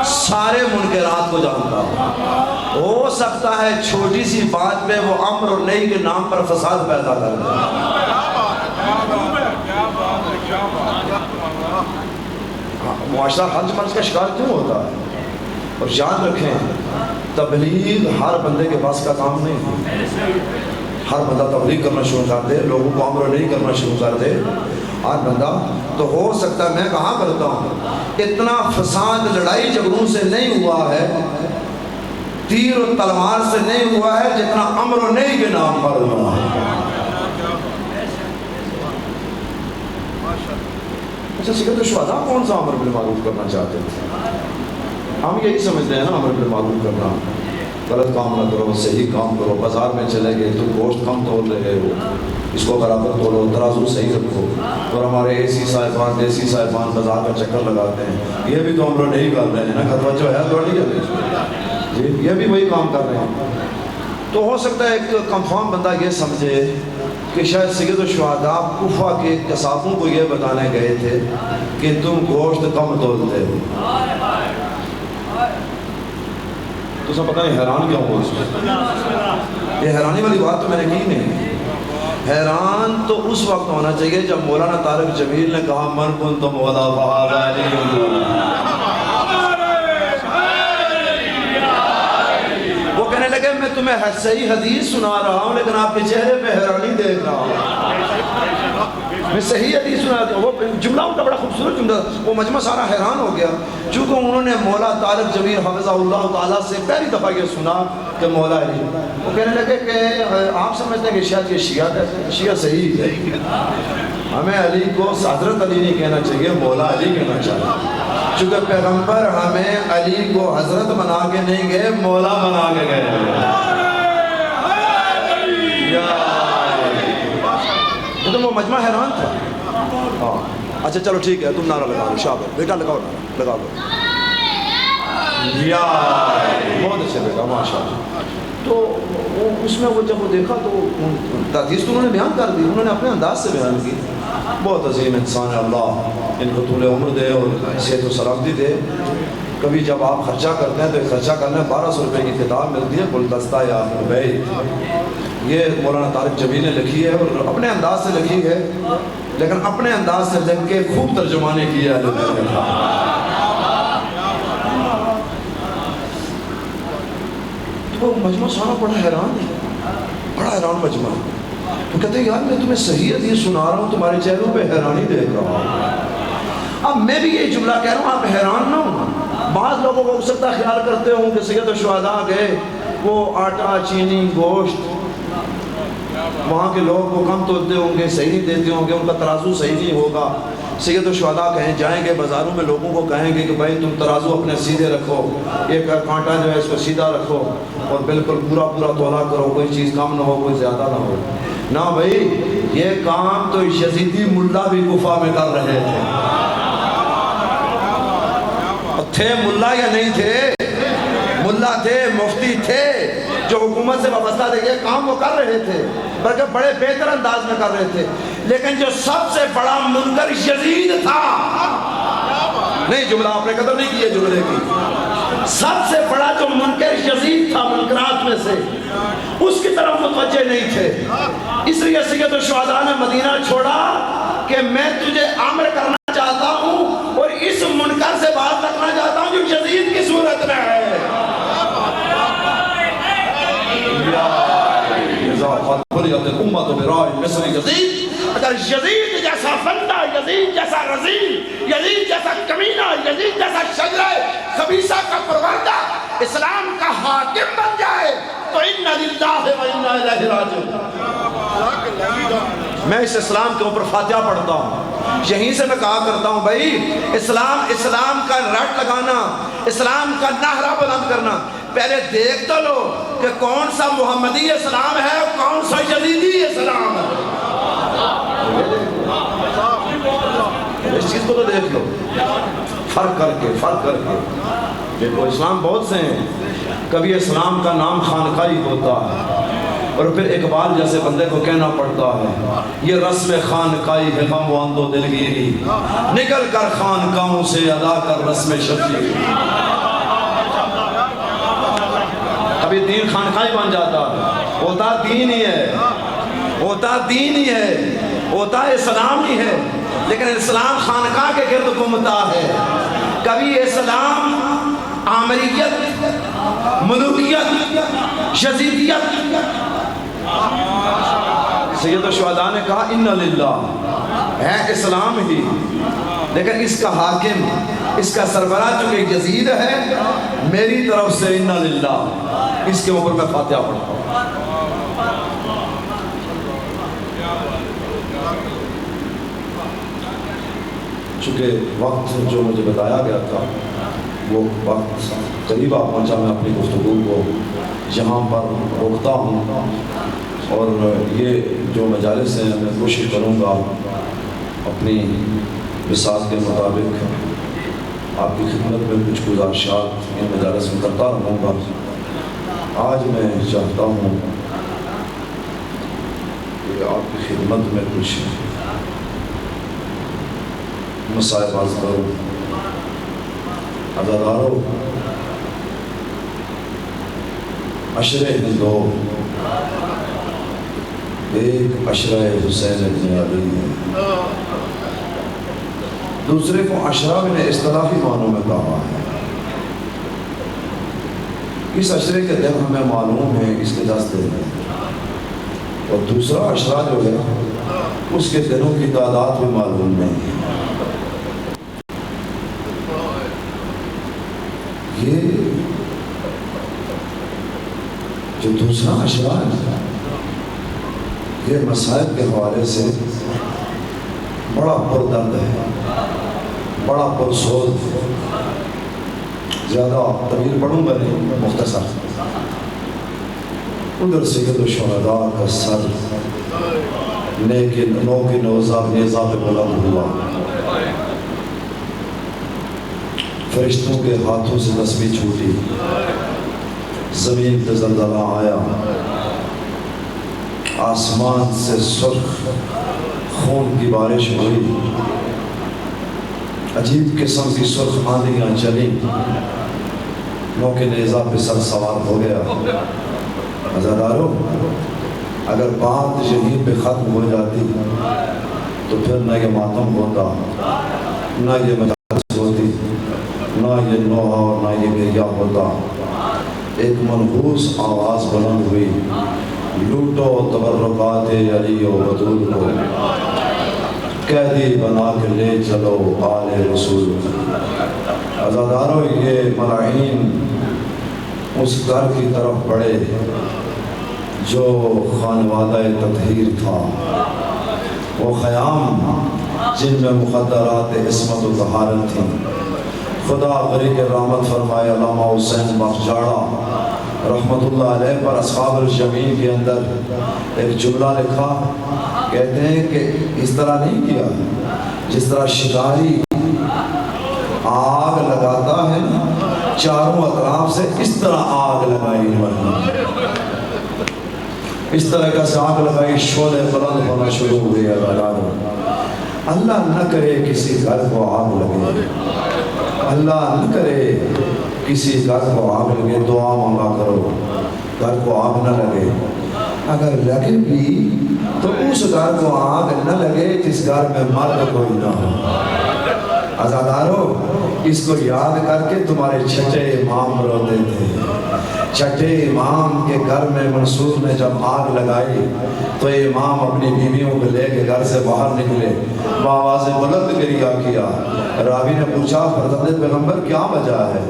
سارے منکرات کو جانتا ہو. ہو سکتا ہے چھوٹی سی بات پہ وہ امر اور نہی کے نام پر فساد پیدا کر دے. معاشرہ ہنج منج کا شکار کیوں ہوتا ہے؟ اور یاد رکھیں تبلیغ ہر بندے کے پاس کا کام نہیں ہے. ہر بندہ تبلیغ کرنا شروع کر دے، لوگوں کو امر نہیں کرنا شروع کر دے. ہر بندہ تو ہو سکتا ہے، میں کہاں کرتا ہوں، اتنا فساد لڑائی جھگڑوں سے نہیں ہوا ہے، تیر و تلوار سے نہیں ہوا ہے، جتنا امر و نہی کے نام پر ہوا ہے. اچھا سید الشہداء کون سا امر بالمعروف کرنا چاہتے ہیں؟ ہم یہی سمجھتے ہیں نا امر بالمعروف کرنا، غلط کام نہ کرو، صحیح کام کرو. بازار میں چلے گئے تو گوشت کم تول رہے ہو، اس کو برابر تولو، ترازو صحیح رکھو. اور ہمارے ایسی صاحبان دیسی صاحبان بازار کا چکر لگاتے ہیں، یہ بھی تو امر نہیں کر رہے ہیں نا، توجہ ہے تھوڑی جی، یہ بھی وہی کام کر رہے ہیں. تو ہو سکتا ہے ایک کنفرم بندہ یہ سمجھے کہ شاید سید الشہداء کوفہ کے قصابوں کو یہ بتانے گئے تھے کہ تم گوشت کم تولتے ہو. تو سب پتہ نہیں حیران کیا ہوا اس میں. یہ حیرانی والی بات تو میں نے کی نہیں. حیران تو اس وقت ہونا چاہیے جب مولانا طارق جمیل نے کہا من کنت مولا فہذا علی. کہنے لگے میں تمہیں صحیح حدیث سنا رہا ہوں لیکن آپ کے چہرے پہ حیرانی دیکھ رہا ہوں. میں صحیح حدیث سنا رہا ہوں. وہ جملہ ان کا بڑا خوبصورت جملہ. وہ مجمع سارا حیران ہو گیا چونکہ انہوں نے مولا طارق جمیل حفظہ اللہ تعالیٰ سے پہلی دفعہ یہ سنا کہ مولا علی. وہ کہنے لگے کہ آپ سمجھتے ہیں کہ شاید یہ شیعہ کہتے ہیں. شیعہ صحیح ہے. ہمیں علی کو حضرت علی نہیں کہنا چاہیے, مولا علی کہنا چاہیے. چونکہ پیغمبر ہمیں علی کو حضرت بنا کے نہیں گئے, مولا بنا کے گئے. تو وہ مجمع حیران تھا. ہاں اچھا چلو ٹھیک ہے, تم نعرہ لگا لو. شاباش بیٹا, لگاؤ نعرہ, لگا لو. بہت اچھے بیٹا, ماشاء اللہ. تو اس میں وہ جب وہ دیکھا تو حدیث تو انہوں نے بیان کر دی, انہوں نے اپنے انداز سے بیان کی. بہت عظیم انسان ہے, اللہ ان کو طول عمر دے اور صحت و سلامتی دے. کبھی جب آپ خرچہ کرتے ہیں تو خرچہ کرنے 1200 روپے کی کتاب ملتی ہے, گلدستہ یا بیت. یہ مولانا طارق جمیل نے لکھی ہے اور اپنے انداز سے لکھی ہے, لیکن اپنے انداز سے لکھ کے خوب ترجمانے کیا ہے. وہ مجمع سارا بڑا حیران ہے, بڑا حیران مجمع. تو کہتے ہیں یار میں تمہیں صحیح حدیث سنا رہا ہوں, تمہارے چہروں پہ حیرانی دیکھ رہا ہوں. اب میں بھی یہ جملہ کہہ رہا ہوں, آپ حیران نہ ہوں. بعض لوگوں کو ہو سکتا ہے خیال کرتے ہوں کہ سید الشہداء گئے, وہ آٹا چینی گوشت وہاں کے لوگ وہ کم تولتے ہوں گے, صحیح نہیں دیتے ہوں گے, ان کا ترازو صحیح نہیں ہوگا. سید الشہداء کہیں جائیں گے بازاروں میں, لوگوں کو کہیں گے کہ بھائی تم ترازو اپنے سیدھے رکھو, ایک کانٹا جو ہے اس کو سیدھا رکھو اور بالکل پورا پورا تولا کرو, کوئی چیز کم نہ ہو کوئی زیادہ نہ ہو. نہ بھائی, یہ کام تو یزیدی ملا بھی کوفہ میں کر رہے تھے ملا یا نہیں تھے؟ ملا تھے, مفتی تھے جو حکومت سے وابستہ تھے, یہ کام وہ کر رہے تھے بلکہ بڑے بہتر انداز میں کر رہے تھے. لیکن جو سب سے بڑا منکر یزید تھا, نہیں جملہ آپ نے قدر نہیں کیے جملے کی, سب سے بڑا جو منکر یزید تھا منکرات میں سے, اس کی طرف متوجہ نہیں تھے. اس لیے سید الشہداء نے مدینہ چھوڑا کہ میں تجھے امر کرنا چاہتا ہوں اور اس منکر سے بات رکھنا چاہتا ہوں جو یزید کی صورت میں ہے. اگر یزید جیسا بندہ, یزید جیسا رذیل, یزید جیسا کمینہ, یزید جیسا شجرہ خبیثہ کا پروردہ اسلام کا حاکم بن جائے تو اِنَّ لِلَّهِ وَإِنَّا إِلَيْهِ رَاجِعُونَ. میں اس اسلام کے اوپر فاتحہ پڑھتا ہوں, یہیں سے میں کہا کرتا ہوں بھائی اسلام کا رٹ لگانا, اسلام کا نعرہ بلند کرنا, پہلے دیکھ تو لو کہ کون سا محمدی اسلام ہے اور کون سا یزیدی اسلام ہے. اس چیز کو تو دیکھ لو, فرق کر کے. دیکھو اسلام بہت سے ہیں, کبھی اسلام کا نام خانقاہی ہوتا ہے اور پھر اقبال جیسے بندے کو کہنا پڑتا ہے یہ رسم خانقاہی ہے غم و اندھ و دلگیری, نکل کر خانقاہوں سے ادا کر رسم شبگیری. ابھی دین خانقاہی بن جاتا ہے, ہوتا دین ہی ہے, ہوتا اسلام ہی ہے, لیکن اسلام خانقاہ کے گرد گھومتا ہے. کبھی اسلام آمریت, ملوکیت, یزیدیت. سید الشہداء نے کہا اِنَّ لِلَّهِ, ہے اسلام ہی, لیکن اس کا حاکم, اس کا سربراہ چونکہ یزید ہے, میری طرف سے اِنَّ لِلَّهِ, اس کے اوپر میں فاتحہ پڑھتا ہوں. چونکہ وقت جو مجھے بتایا گیا تھا وہ وقت قریب آ پہنچا, میں اپنی گفتگو کو یہاں پر روکتا ہوں اور یہ جو مجالس ہیں میں کوشش کروں گا اپنی بساط کے مطابق آپ کی خدمت میں کچھ گزارشات یہ مجالس میں کرتا رہوں گا. آج میں چاہتا ہوں کہ آپ کی خدمت میں کچھ مسائل عرض کروں. عزادارو, عشرہ ہندو, ایک عشرہ حسین ابن علی ہے, دوسرے کو عشرہ میں نے اصطلاحی معنوں میں کہا ہے. اس عشرے کے دن ہمیں معلوم ہے اس کے 10 دن ہیں، اور دوسرا عشرہ جو ہے اس کے دنوں کی تعداد بھی معلوم نہیں ہے۔ یہ جو دوسرا عشرہ ہے یہ مسائل کے حوالے سے بڑا پردرد ہے، بڑا پرسوز ہے۔ زیادہ طویل پڑھوں گا نہیں، مختصر۔ ادھر سید الشہداء کا سر نو کی نوزہ نیزہ پہ بلند ہوا، فرشتوں کے ہاتھوں سے تسبیح چھوٹی، زمین پہ زلزلہ آیا، آسمان سے سرخ خون کی بارش ہوئی، عجیب قسم کی سرخ آندھیاں چلیں، نو کے نیزہ پہ سر سوار ہو گیا۔ عزادارو، اگر بات یہیں پہ ختم ہو جاتی تو پھر نہ یہ ماتم ہوتا، نہ یہ مجلس ہوتی، نہ یہ نوحہ اور نہ یہ گریہ ہوتا۔ ایک منحوس آواز بلند ہوئی، لوٹو تبرکات علی و بطول کو، قیدی بنا کے لے چلو آل رسول۔ عزادارو، یہ ملعین اس گھر کی طرف بڑھے جو خانوادہ تطہیر تھا، وہ خیام جن میں مخدرات عصمت و طہارت تھیں۔ خدا غریق رحمت فرمائے علامہ حسین بخشاڑا رحمت اللہ علیہ پر اصحاب الجمین کے اندر ایک جملہ لکھا، کہتے ہیں کہ اس طرح نہیں کیا جس طرح شکاری آگ لگاتا ہے چاروں اطراف سے، اس طرح آگ لگائی انہوں، اس طرح کا سے آگ لگائی، شعلے بلند ہونا شروع ہوئے۔ اللہ نہ کرے کسی گھر کو آگ لگے، اللہ نہ کرے کسی گھر کو آگ لگے، دعا مانگا کرو گھر کو آگ نہ لگے۔ اگر لگے بھی تو اس گھر کو آگ نہ لگے جس گھر میں مرد کوئی نہ ہو۔ عزادارو، اس کو یاد کر کے تمہارے چھٹے امام روتے تھے۔ چھٹے امام کے گھر میں منصور نے جب آگ لگائی تو امام اپنی بیویوں کو لے کے گھر سے باہر نکلے، آواز بلند گریہ کیا۔ راوی نے پوچھا، فرزند پیغمبر کیا وجہ ہے،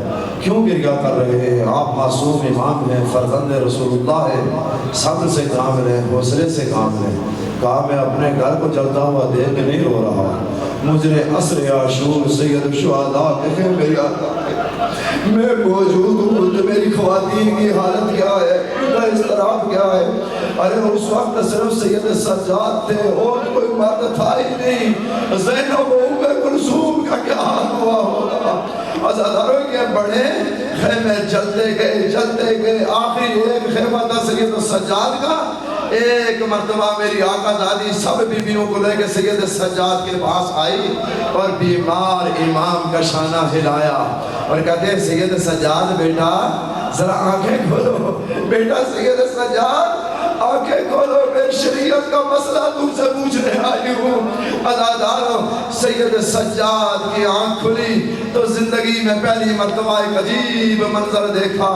کیوں گریہ کر رہے ہیں؟ آپ معصوم امام ہیں، فرزند رسول اللہ ہے، صبر سے کام لیں، حوصلے سے کام لیں۔ کہا، میں اپنے گھر کو جلتا ہوا دیکھ کے نہیں رو رہا، مجھے عصر عاشور سید الشہداء کے میری آقا میں موجود ہوں، تو میری خواتین کی حالت کیا ہے، ان کا اضطراب کیا ہے۔ ارے اس وقت صرف سید سجاد تھے اور کوئی مرد تھا ہی نہیں، زینب و ام کلثوم کا کیا حال ہوا ہوگا۔ عزادارو، یہ بڑے خیمے جلتے گئے، آخری ایک خیمہ تھا سید سجاد کا۔ ایک مرتبہ میری آقا دادی سب بیویوں کو لے کے سید سجاد کے پاس آئی اور بیمار امام کا شانہ ہلایا اور کہتے ہیں، سید سجاد بیٹا ذرا آنکھیں کھولو، بیٹا سید سجاد آنکھیں کھولو، میں شریعت کا مسئلہ تم سے پوچھنے آئی ہوں۔ عزادارو، سید سجاد کی آنکھ کھلی تو زندگی میں پہلی مرتبہ ایک عجیب منظر دیکھا۔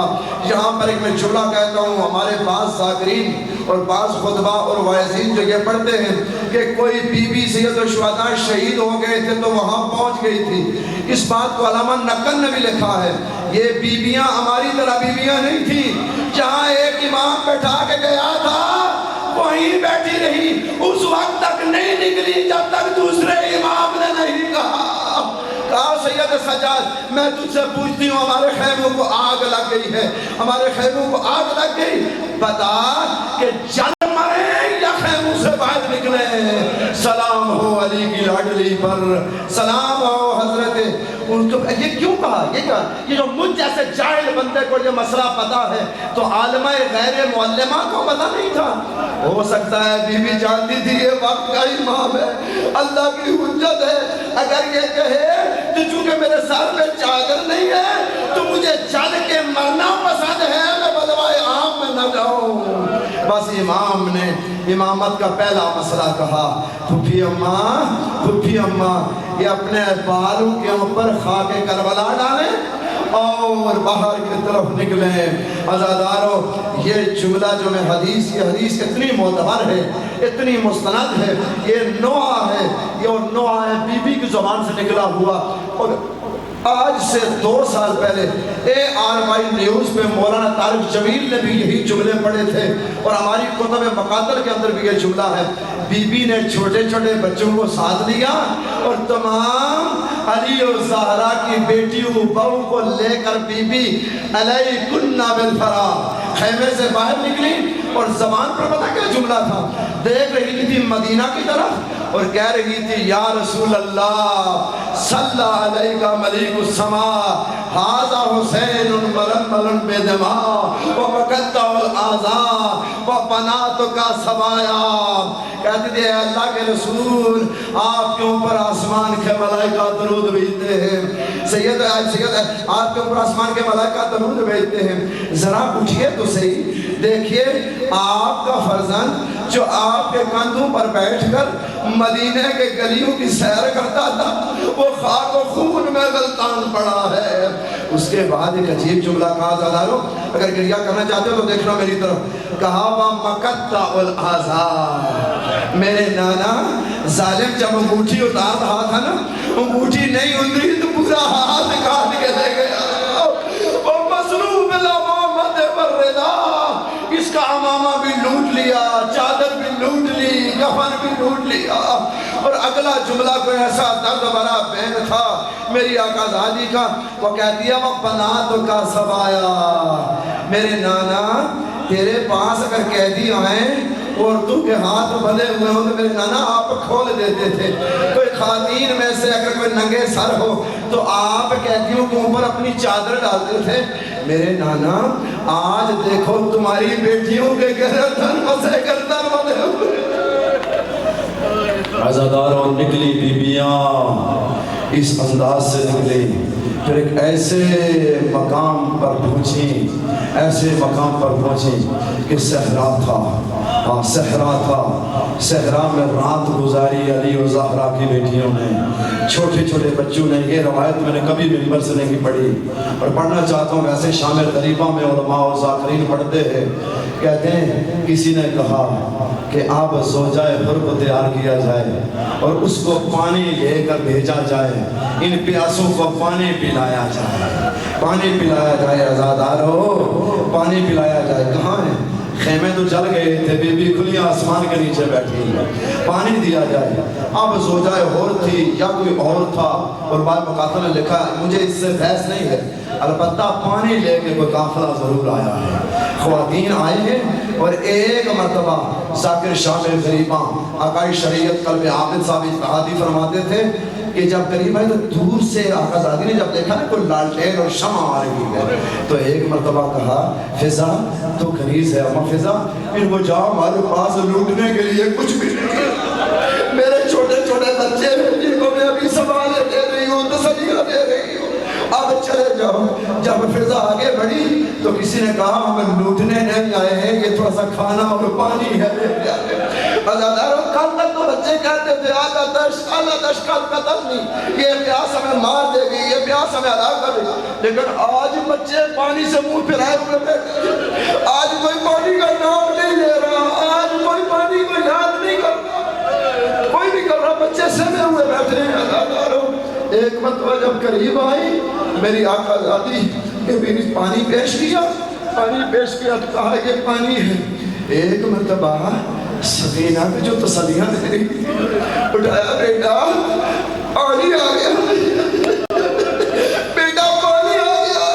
یہاں پر ایک میں جملہ کہتا ہوں، ہمارے پاس ذاکرین اور بعض خطبہ اور واعظین جو یہ پڑھتے ہیں کہ کوئی بی بی سید الشہداء شہید ہو گئے تھے تو وہاں پہنچ گئی تھی۔ اس بات کو علامہ نقل نے بھی لکھا ہے، یہ بیویاں ہماری طرح بیویاں نہیں تھیں، جہاں ایک امام بیٹھا کے گیا تھا وہیں بیٹھی رہی، اس وقت تک نہیں نکلی جب تک دوسرے امام نے نہیں کہا۔ کہا، سید سجاد میں تجھ سے پوچھتی ہوں، ہمارے خیموں کو آگ لگ گئی ہے، ہمارے خیموں کو آگ لگ گئی، بتا کہ جل مریں یا خیموں سے باہر نکلیں۔ سلام ہو علی کی لاڈلی پر، سلام ہو حضرت۔ ان کو یہ کیوں کہا؟ یہ جو مجھ جیسے جاہل بندے کو یہ مسئلہ پتا ہے تو عالمہ غیر معلمہ کو پتا نہیں تھا؟ ہو سکتا ہے بی بی جانتی تھی یہ وقت کا امام ہے، اللہ کی حجت ہے۔ اگر یہ کہے تو چونکہ میرے سر میں چادر نہیں ہے تو مجھے چل کے مرنا پسند ہے، میں بدوائے عام میں نہ جاؤں۔ بس امام نے امامت کا پہلا مسئلہ کہا، پھپھی اماں یہ اپنے بالوں کے اوپر خاک کربلا ڈالیں اور باہر کی طرف نکلے۔ عزادارو یہ جملہ جو میں حدیث کی حدیث اتنی معتبر ہے، اتنی مستند ہے، یہ نوح ہے، یہ اور نوح ہے بی بی کی زبان سے نکلا ہوا۔ اور آج سے 2 سال پہلے ARY نیوز پہ مولانا طارق جمیل نے بھی یہی جملے پڑھے تھے، اور ہماری کتب مقاتل کے اندر بھی یہ جملہ ہے۔ بی بی نے چھوٹے چھوٹے بچوں کو ساتھ لیا اور تمام علی و زہرا کی بیٹیوں بہو کو لے کر بی بی علیکن بالفرار خیمے سے باہر نکلی، اور زبان پر پتہ کیا جملہ تھا؟ دیکھ رہی تھی مدینہ کی طرف اور کہہ رہی تھی یا رسول اللہ صلی علیہ ملیک السماء ھذا حسین مرمل بدماء ومقطع الاعضاء وبناتک سبایا۔ کہتی تھی اے اللہ کے رسول آپ کے اوپر آسمان کے ملائکہ درود بھیجتے ہیں، سید آپ کے اوپر آسمان کے ملائکہ درود بھیجتے ہیں، ذرا اٹھئے تو صحیح، دیکھیے آپ کا فرزند جو آپ کے کندھوں پر بیٹھ کر مدینہ کے گلیوں کی سیر کرتا تھا وہ خاک و خون میں غلطان پڑا ہے۔ اس کے بعد ایک عجیب جملہ کہا زادارو، اگر گریہ کرنا چاہتے ہو تو دیکھنا میری طرف، کہا وَمَقَطَّعُ الْآزَارِ، میرے نانا ظالم جب انگوٹھی اتار رہا تھا نا، انگوٹھی نہیں اتری تو پورا ہاتھ کاٹ کے لے گیا، وَمَصْلُوبِ الْأَمَامَةِ وَالرِّدَاءِ، اس کا امامہ بھی لوٹ لیا، چادر بھی لوٹ لی، کفن بھی لوٹ لیا۔ اور اگلا جملہ کوئی ایسا درد بھرا بین تھا میری آقا زادی کا، وہ کہتی ہے وَبَنَاتُکَ سَبَایا، میرے نانا تیرے پاس اگر قیدی آئیں عورتوں کے ہاتھ بھلے ہوئے ہوں تو میرے نانا آپ کھول دیتے تھے، کوئی خواتین میں سے اگر کوئی ننگے سر ہو تو آپ قیدیوں کے اوپر اپنی چادر ڈالتے تھے۔ میرے نانا آج دیکھو تمہاری بیٹیوں کے گردن پسے گردن بنے ہوئے۔ عزاداروں نکلی بیبیاں اس انداز سے نکلی، پھر ایک ایسے مقام پر پہنچیں، ایسے مقام پر پہنچیں کہ صحرا تھا، ہاں صحرا تھا، صحرا میں رات گزاری علی و زہرا کی بیٹیوں نے، چھوٹے چھوٹے بچوں نے۔ یہ روایت میں نے کبھی ممبر سے نہیں پڑھی اور پڑھنا چاہتا ہوں، ویسے شامل غریبہ میں علماء و ذاکرین پڑھتے ہیں، کہتے ہیں کسی نے کہا کہ اب زوجہ حر کو تیار کیا جائے اور اس کو پانی لے کر بھیجا جائے، ان پیاسوں کو پانی پلایا جائے، پانی پلایا جائے، عزادارو پانی پلایا جائے۔ کہاں ہے؟ خیمے تو جل گئے تھے، بی بی کھلی آسمان کے نیچے بیٹھی ہے، پانی دیا جائے۔ اب زوجہ حر تھی یا کوئی اور تھا، اور بعض مقاتل نے لکھا مجھے اس سے بحث نہیں ہے، البتہ پانی لے کے کوئی قافلہ ضرور آیا ہے۔ خواتین آئے ہیں اور ایک مرتبہ ذاکر شامل غریباں آقائے شریعت قلب عابد صاحب اتحادی فرماتے تھے کہ جب قریب آئے تو دور سے آقا زادی نے جب دیکھا نا کوئی لالٹین اور شمع آ رہی ہے تو ایک مرتبہ کہا فضا تو کنیز ہے اما فضا، ان کو جاؤ ہمارے پاس لوٹنے کے لیے کچھ بھی نہیں، میرے چھوٹے چھوٹے بچے ہیں جن کو میں ابھی سنبھالے دے رہی ہوں، تسلیہ دے رہی ہوں، اب چلے جاؤ۔ جب فضا آگے بڑھی تو کسی نے کہا ہمیں لوٹنے نہیں آئے ہیں، یہ تھوڑا سا کھانا اور پانی ہے۔ عزاداروں کل تک تو بچے کہتے تھے اللہ دش کل قتل نہیں، یہ پیاس ہمیں مار دے گی، یہ پیاس ہمیں ہلاک کر دے گی، لیکن آج بچے پانی سے منہ پھرائے ہوئے بیٹھے، آج کوئی پانی کا نام نہیں لے رہا، آج کوئی پانی کو یاد نہیں کرتا، کوئی نہیں کر رہا، بچے سمے ہوئے بیٹھے ہیں۔ عزاداروں ایک مرتبہ جب قریب آئی میری آقا زادی نے بھی پانی پیش کیا، پانی پیش کیا تو کہا یہ پانی ہے۔ ایک مرتبہ سکینہ پہ جو تسلیاں دے رہی تھی اٹھایا بیٹا پانی آ گیا، بیٹا پانی آ گیا۔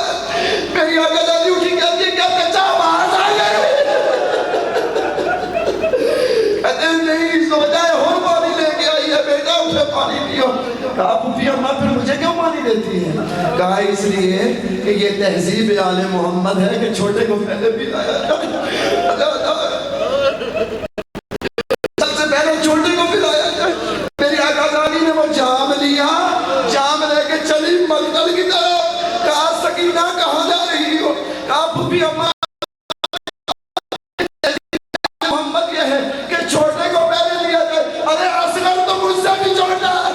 میری آقا زادی اٹھی کہتی ہے کیا کچا باہر آ گئے؟ کہتے ہیں نہیں زوجہ حر پانی لے کے آئی ہے، بیٹا اسے پانی پیو۔ کہا پھوپھی اماں پھر مجھے کیوں پانی دیتی ہے؟ کہا اس لیے کہ یہ تہذیب آل محمد ہے کہ چھوٹے کو پہلے پلایا جائے، سب سے پہلے چھوٹے کو پلایا جائے۔ میری آقا زادی نے وہ جام لیا، جام لے کے چلی مقتل کی طرف۔ کہا سکینہ کہاں جا رہی ہو؟ کہا پھوپھی اماں محمد یہ ہے کہ چھوٹے کو پہلے لیا جائے۔ ارے اصغر تو مجھ سے بھی چھوٹا ہے۔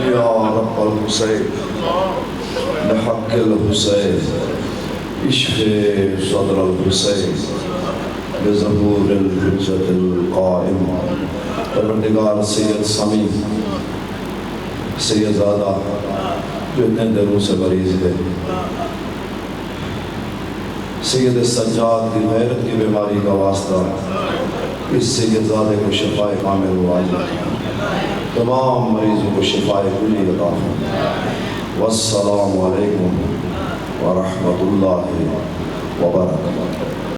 یا رب الحسین بحق الحسین عشق صدر الحسین بظہور الحجت القائم پروردگار سید سمی سید زادہ جو اتنے دنوں سے مریض ہے، سید سجاد کی غیرت کی بیماری کا واسطہ اس سید زادے کو شفائے کامل ہوا، تمام مریضوں کو شفائے کلی عطا فرمائے۔ والسلام علیکم ورحمۃ اللہ وبرکاتہ۔